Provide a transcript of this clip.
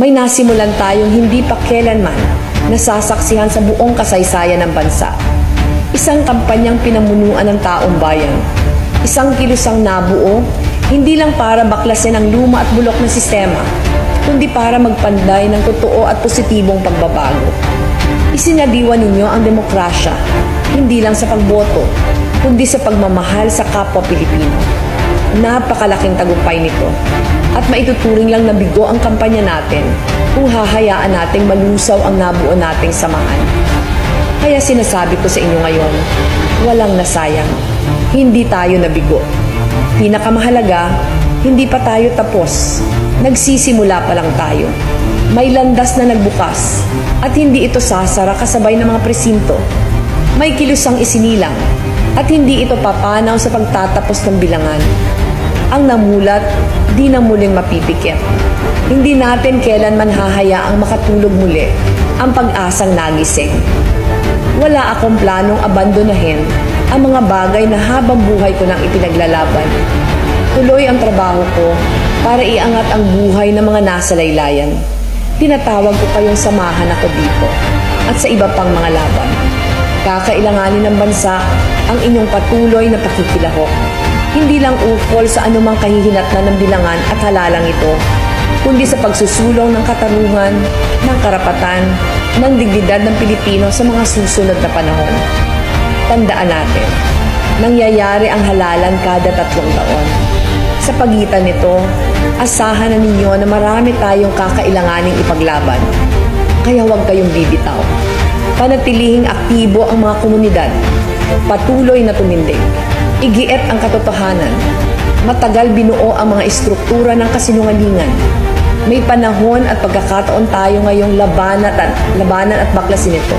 May nasimulan tayong hindi pa kailanman nasasaksihan sa buong kasaysayan ng bansa. Isang kampanyang pinamunuan ng taong bayan. Isang kilusang nabuo, hindi lang para baklasin ang luma at bulok na sistema, kundi para magpanday ng totoo at positibong pagbabago. Isinadiwan ninyo ang demokrasya, hindi lang sa pagboto, kundi sa pagmamahal sa kapwa Pilipino. Napakalaking tagumpay nito at maituturing lang na bigo ang kampanya natin kung hahayaan nating malusaw ang nabuo nating samahan. Kaya sinasabi ko sa inyo ngayon, walang nasayang, hindi tayo nabigo. Pinakamahalaga, hindi pa tayo tapos, nagsisimula pa lang tayo. May landas na nagbukas at hindi ito sasara kasabay ng mga presinto. May kilusang isinilang at hindi ito papanaw sa pagtatapos ng bilangan. Ang namulat, di na muling mapipikit. Hindi natin kailanman hahayaang makatulog muli ang pag-asang nagising. Wala akong planong abandonahin ang mga bagay na habang buhay ko nang ipinaglalaban. Tuloy ang trabaho ko para iangat ang buhay ng mga nasa laylayan. Tinatawag ko kayong samahan ako dito at sa iba pang mga laban. Kakailanganin ng bansa ang inyong patuloy na pakikilahok. Hindi lang ukol sa anumang kahihinatnan ng bilangan at halalang ito, kundi sa pagsusulong ng katarungan, ng karapatan, ng dignidad ng Pilipino sa mga susunod na panahon. Tandaan natin, nangyayari ang halalan kada 3 taon. Sa pagitan nito, asahan na ninyo na marami tayong kakailanganing ipaglaban. Kaya huwag kayong bibitaw. Panatilihing aktibo ang mga komunidad. Patuloy na tumindig. Igiit ang katotohanan. Matagal binuo ang mga istruktura ng kasinungalingan. May panahon at pagkakataon tayo ngayong labanan at baklasin ito.